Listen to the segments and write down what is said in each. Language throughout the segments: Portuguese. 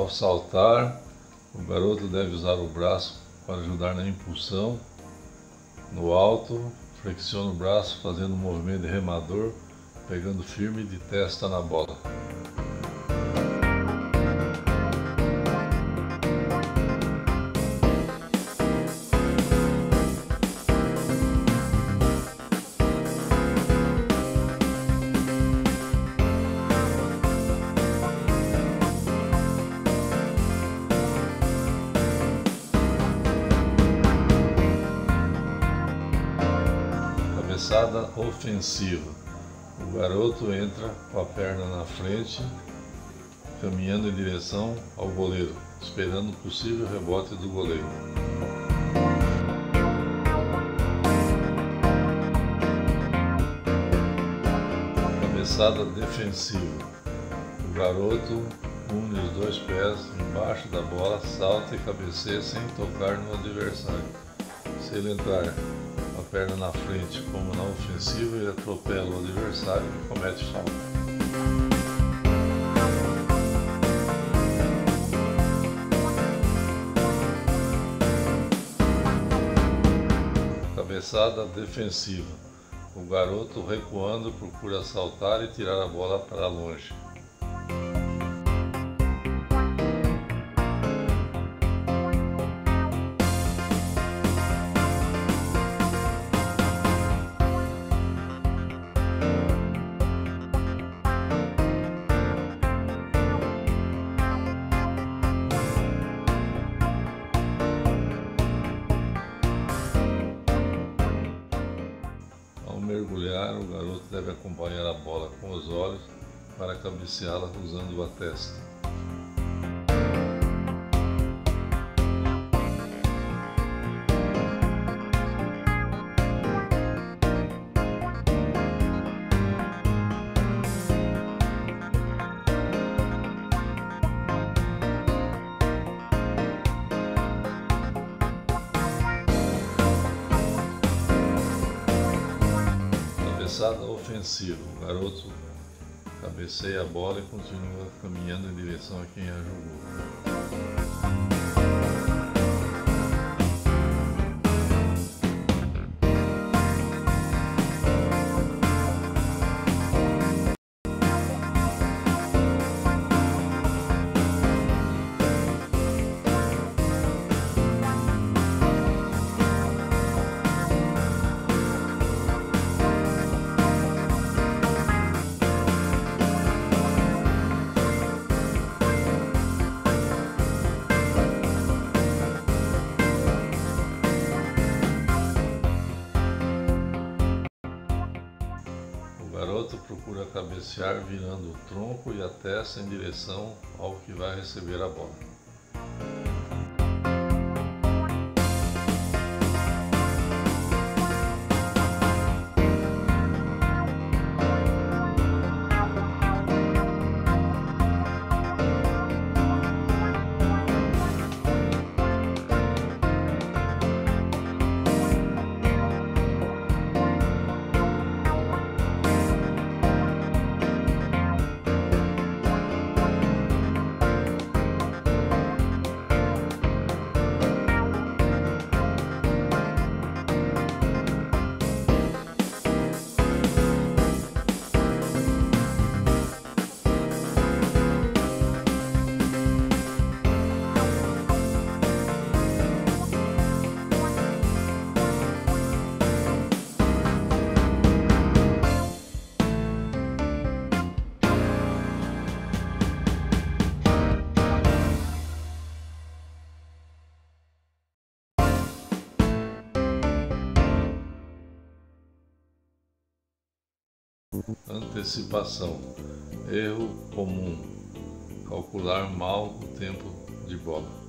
Ao saltar, o garoto deve usar o braço para ajudar na impulsão. No alto, flexiona o braço fazendo um movimento de remador, pegando firme de testa na bola. Cabeçada ofensiva. O garoto entra com a perna na frente, caminhando em direção ao goleiro, esperando o possível rebote do goleiro. Cabeçada defensiva. O garoto une os dois pés embaixo da bola, salta e cabeceia sem tocar no adversário. Se ele entrar a perna na frente como na ofensiva, ele atropela o adversário e comete falta. Cabeçada defensiva. O garoto, recuando, procura saltar e tirar a bola para longe. Ao mergulhar, o garoto deve acompanhar a bola com os olhos para cabeceá-la usando a testa. Cabeçada ofensiva. O garoto cabeceia a bola e continua caminhando em direção a quem a jogou. O garoto procura cabecear virando o tronco e a testa em direção ao que vai receber a bola. Antecipação. Erro comum. Calcular mal o tempo de bola.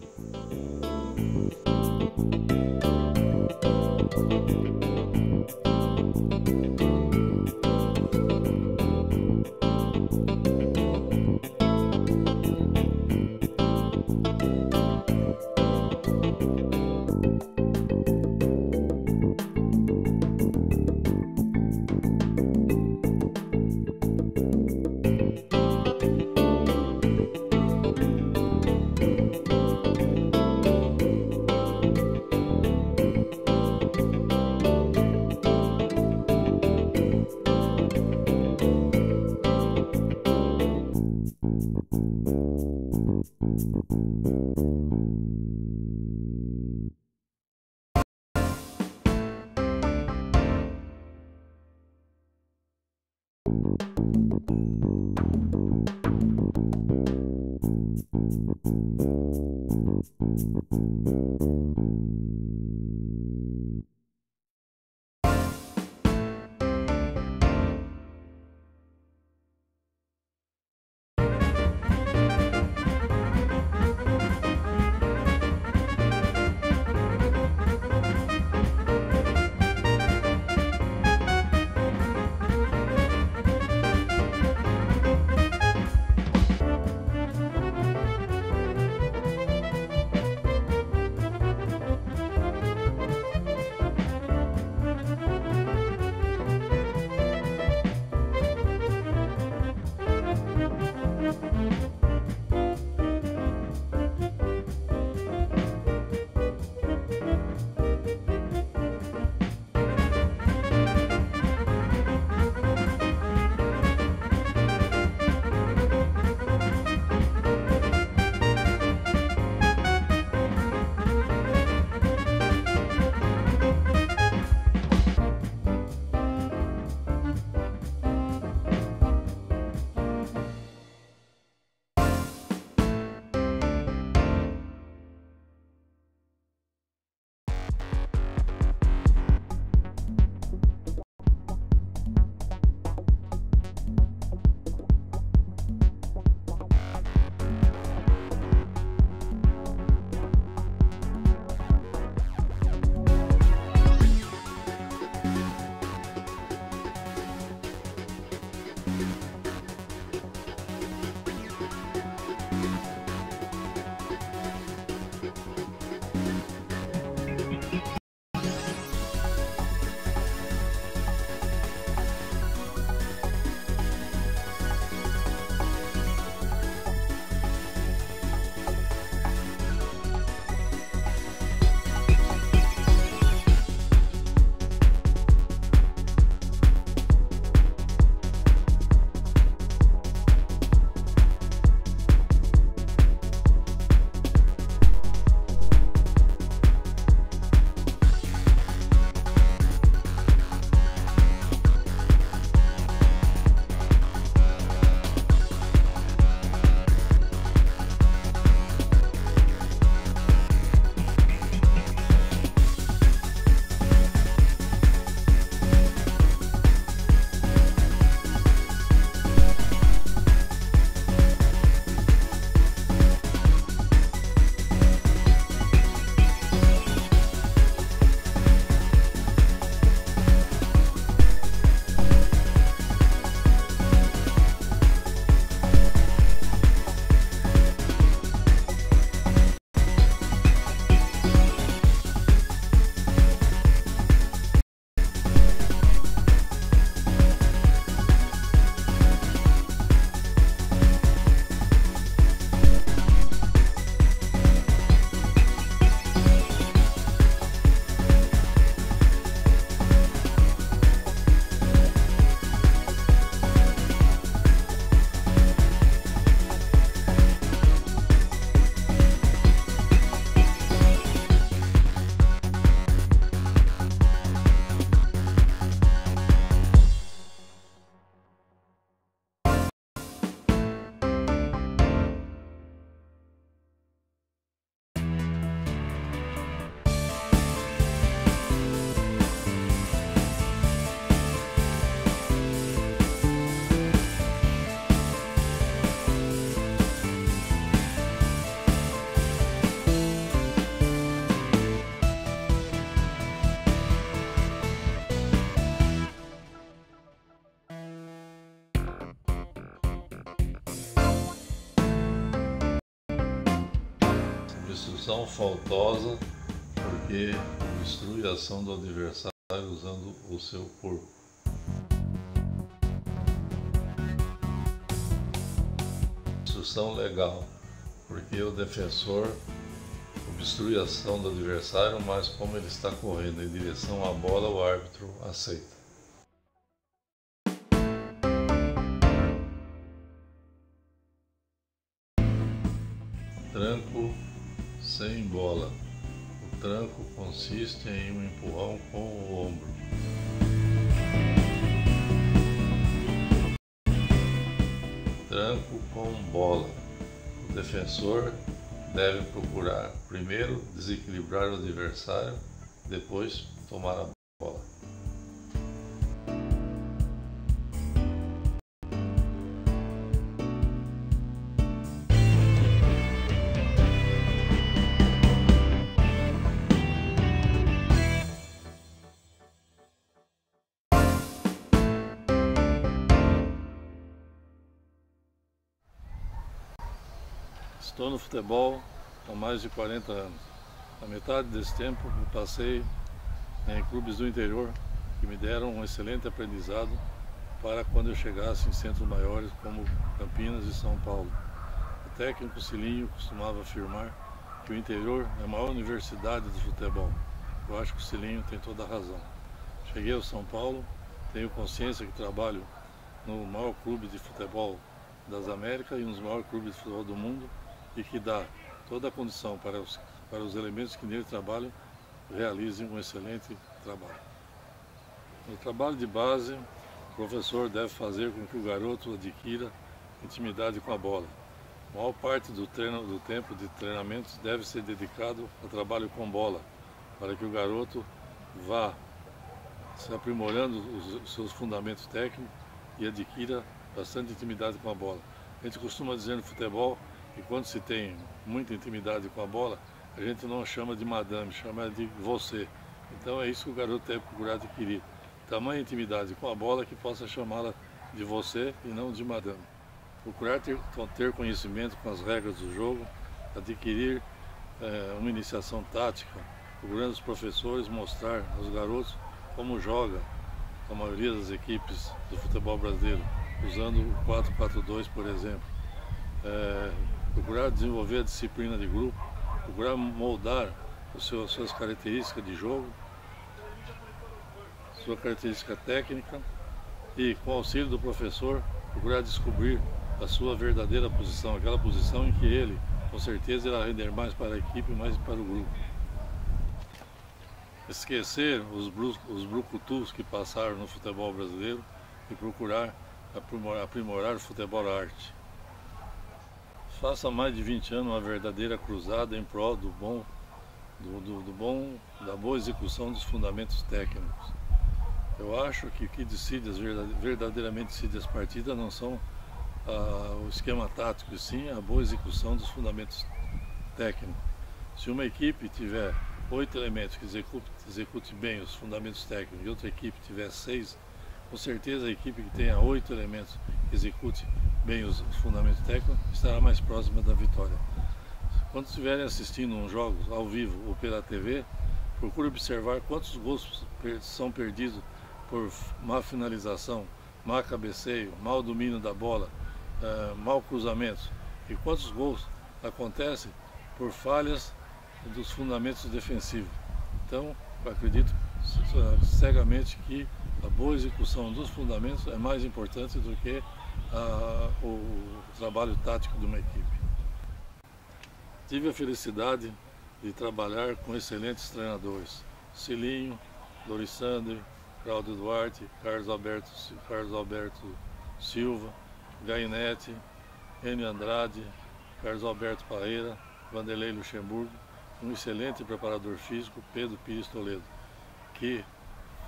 Instrução faltosa porque obstrui a ação do adversário usando o seu corpo. Instrução legal porque o defensor obstrui a ação do adversário, mas como ele está correndo em direção à bola, o árbitro aceita. Tranco sem bola. O tranco consiste em um empurrão com o ombro. Tranco com bola. O defensor deve procurar primeiro desequilibrar o adversário, depois tomar a bola. Estou no futebol há mais de 40 anos. A metade desse tempo eu passei em clubes do interior que me deram um excelente aprendizado para quando eu chegasse em centros maiores como Campinas e São Paulo. O técnico Cilinho costumava afirmar que o interior é a maior universidade do futebol. Eu acho que o Cilinho tem toda a razão. Cheguei ao São Paulo, tenho consciência que trabalho no maior clube de futebol das Américas e um dos maiores clubes de futebol do mundo, e que dá toda a condição para os elementos que nele trabalham realizem um excelente trabalho. No trabalho de base, o professor deve fazer com que o garoto adquira intimidade com a bola. A maior parte do tempo de treinamento deve ser dedicado ao trabalho com bola, para que o garoto vá se aprimorando os seus fundamentos técnicos e adquira bastante intimidade com a bola. A gente costuma dizer no futebol que quando se tem muita intimidade com a bola, a gente não chama de madame, chama de você. Então é isso que o garoto deve procurar adquirir. Tamanha intimidade com a bola que possa chamá-la de você e não de madame. Procurar ter conhecimento com as regras do jogo, adquirir uma iniciação tática, procurando os professores mostrar aos garotos como joga a maioria das equipes do futebol brasileiro, usando o 4-4-2, por exemplo. Procurar desenvolver a disciplina de grupo, procurar moldar as suas características de jogo, sua característica técnica e, com o auxílio do professor, procurar descobrir a sua verdadeira posição, aquela posição em que ele, com certeza, irá render mais para a equipe e mais para o grupo. Esquecer os brucutus que passaram no futebol brasileiro e procurar aprimorar o futebol arte. Faça mais de 20 anos uma verdadeira cruzada em prol da boa execução dos fundamentos técnicos. Eu acho que o que verdadeiramente decide as partidas não são o esquema tático, e sim a boa execução dos fundamentos técnicos. Se uma equipe tiver 8 elementos que execute bem os fundamentos técnicos e outra equipe tiver 6, com certeza a equipe que tenha 8 elementos que execute bem os fundamentos técnicos estará mais próxima da vitória. Quando estiverem assistindo uns jogos ao vivo ou pela TV, procure observar quantos gols são perdidos por má finalização, má cabeceio, mau domínio da bola, mau cruzamento, e quantos gols acontecem por falhas dos fundamentos defensivos. Então, eu acredito cegamente que a boa execução dos fundamentos é mais importante do que o trabalho tático de uma equipe. Tive a felicidade de trabalhar com excelentes treinadores: Cilinho, Lorissandro, Cláudio Duarte, Carlos Alberto Silva, Gainetti, Enio Andrade, Carlos Alberto Parreira, Vanderlei Luxemburgo, um excelente preparador físico, Pedro Pires Toledo, que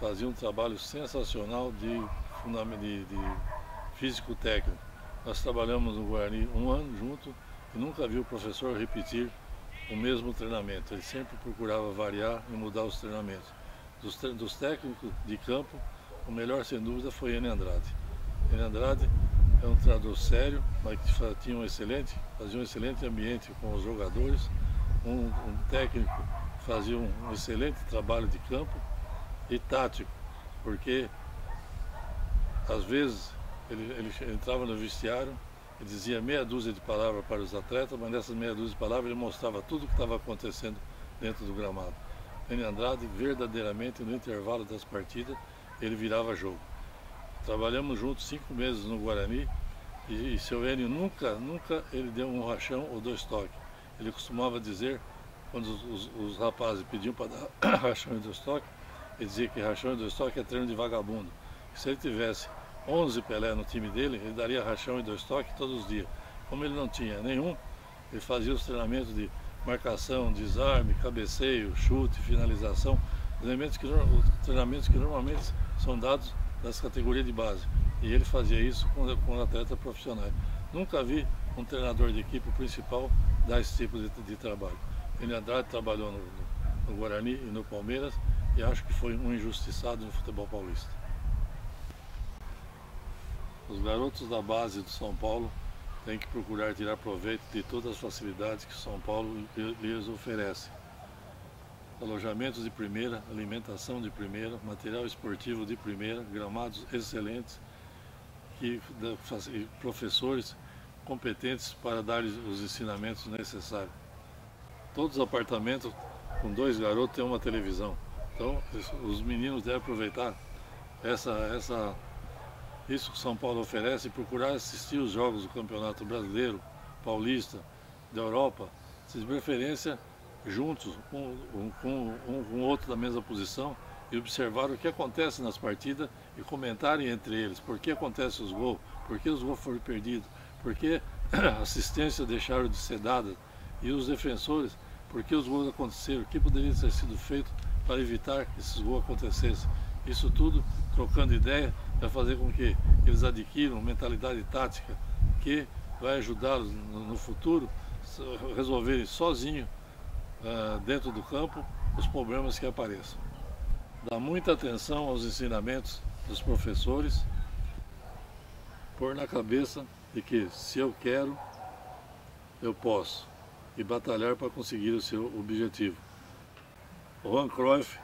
fazia um trabalho sensacional de físico-técnico. Nós trabalhamos no Guarani um ano junto e nunca vi o professor repetir o mesmo treinamento. Ele sempre procurava variar e mudar os treinamentos. Dos técnicos de campo, o melhor sem dúvida foi Enio Andrade. Enio Andrade é um treinador sério, mas que fazia um excelente ambiente com os jogadores, um técnico que fazia um excelente trabalho de campo e tático, porque às vezes ele entrava no vestiário e dizia meia dúzia de palavras para os atletas, mas nessas meia dúzia de palavras ele mostrava tudo o que estava acontecendo dentro do gramado. Enio Andrade, verdadeiramente, no intervalo das partidas, ele virava jogo. Trabalhamos juntos 5 meses no Guarani e seu Enio nunca ele deu um rachão ou 2 toques. Ele costumava dizer quando os rapazes pediam para dar rachão e estoque, ele dizia que rachão e estoque é treino de vagabundo. Que se ele tivesse 11 Pelé no time dele, ele daria rachão e estoque todos os dias. Como ele não tinha nenhum, ele fazia os treinamentos de marcação, desarme, cabeceio, chute, finalização, treinamentos que normalmente são dados das categorias de base. E ele fazia isso com atletas profissionais. Nunca vi um treinador de equipe principal dar esse tipo de trabalho. Ele Andrade trabalhou no Guarani e no Palmeiras e acho que foi um injustiçado no futebol paulista. Os garotos da base do São Paulo têm que procurar tirar proveito de todas as facilidades que São Paulo lhes oferece. Alojamentos de primeira, alimentação de primeira, material esportivo de primeira, gramados excelentes e professores competentes para dar-lhes os ensinamentos necessários. Todos os apartamentos com 2 garotos têm uma televisão. Então os meninos devem aproveitar isso que São Paulo oferece e procurar assistir os jogos do Campeonato Brasileiro, Paulista, da Europa, de preferência juntos, um outro da mesma posição, e observar o que acontece nas partidas e comentarem entre eles por que acontecem os gols, por que os gols foram perdidos, por que assistências deixaram de ser dadas, e os defensores, por que os gols aconteceram, o que poderia ter sido feito para evitar que esses gols acontecessem. Isso tudo, trocando ideia, vai fazer com que eles adquiram mentalidade tática que vai ajudá-los no futuro a resolverem sozinhos, dentro do campo, os problemas que apareçam. Dá muita atenção aos ensinamentos dos professores, pôr na cabeça de que se eu quero, eu posso, e batalhar para conseguir o seu objetivo. O Johan Cruyff,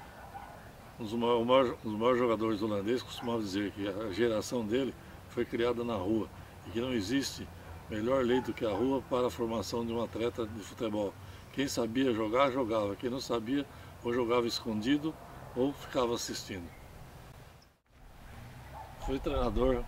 um dos maiores jogadores holandeses, costumava dizer que a geração dele foi criada na rua e que não existe melhor lei do que a rua para a formação de um atleta de futebol. Quem sabia jogar, jogava. Quem não sabia, ou jogava escondido ou ficava assistindo. Fui treinador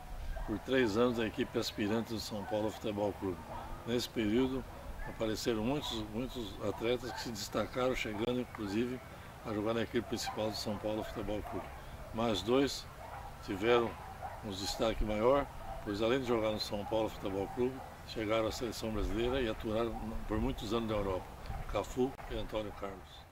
por 3 anos da equipe aspirante do São Paulo Futebol Clube. Nesse período apareceram muitos atletas que se destacaram, chegando inclusive a jogar na equipe principal do São Paulo Futebol Clube. Mais 2 tiveram um destaque maior, pois além de jogar no São Paulo Futebol Clube, chegaram à seleção brasileira e atuaram por muitos anos na Europa. Cafu e Antônio Carlos.